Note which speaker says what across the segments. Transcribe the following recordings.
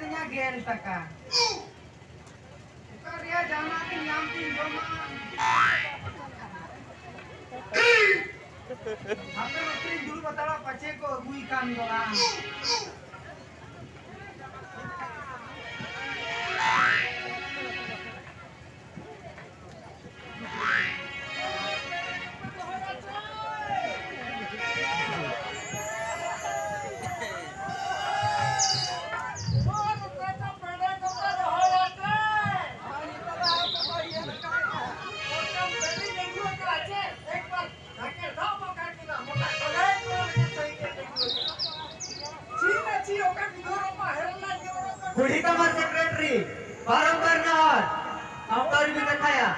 Speaker 1: nya gen taka. Karya jangan nyamtin joma. Hape waktu dulu batala paceko buikan doang.
Speaker 2: Budi Kamar Sekretari, Barangbar Nahar, Amtar Bintang Kaya.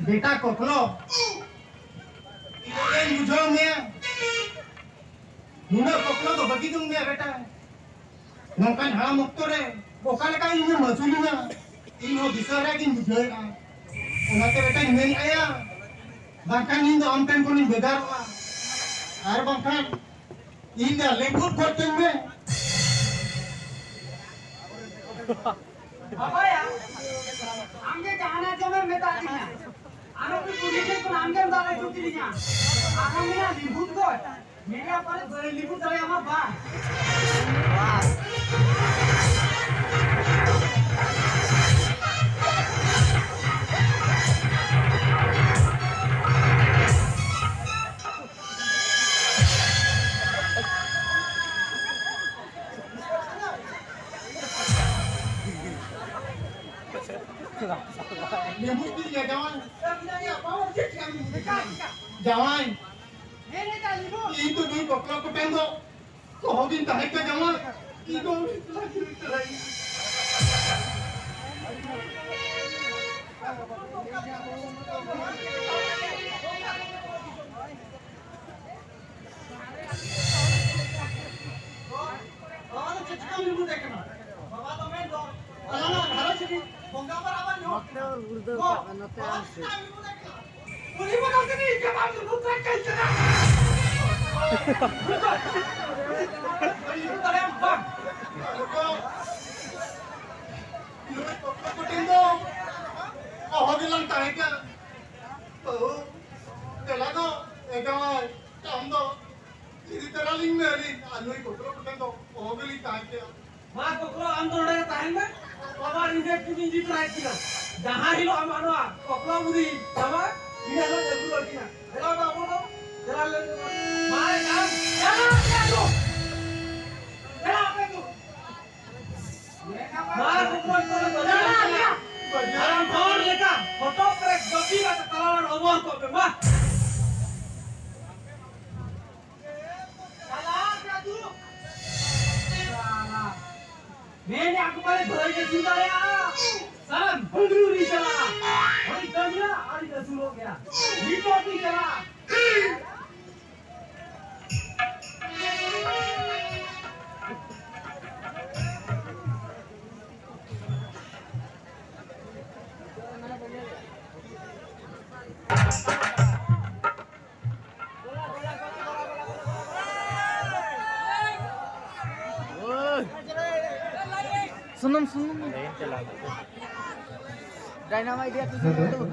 Speaker 1: बेटा कोकलो ये मुझे मैं नुना कोकलो तो बगी दूं मैं बेटा नौकन हाँ मुक्तो रे बोकाले का इन्हें मसूली ना इन्हों दिसर है कि मुझे ना उन्हें बेटा इन्हें आया बांकान इन तो अम्पेन को नहीं बेदार हुआ आर बांकान इन दा लेंगुर कोटे में apa ya amge jahana jome meta dinya aro ki pulice ko amge dala ko dinya amge na libut ko mega pare libut dale ama ba Dia mesti dia jawan. Jawan. Itu dulu koklo ko pengo. Ko din tahe ka jawan. Itu lagi lagi. Oh, cecak dulu deh kan. Bawa temen dong. Alah, harus sini. Bongga berawan yo.
Speaker 3: Motor urdo ka note amse.
Speaker 1: Puri mo daw tini ke bago putra kay sana. Ay, tare bang. Ko tindo. Oh, hogilan tahe ka. Oh. Telago ega tamdo. Idi teraling meri aloi kokro kutendo. Hogili tahe ka. Ma kokro andore tahe me. बाबा इधर कितनी जीत रहा है क्या जहाँ ही लो हमारा कपड़ा बुरी बाबा इधर लो जरूर किया चलो बाबू लो चला ले मारे काम
Speaker 2: बड़े भर के सुन रहे साला भंगरू नहीं चला और इतना आड़ी का शुरू हो गया रिपोर्ट नहीं चला
Speaker 3: सुनम डायनामाइट दिया तुझे तो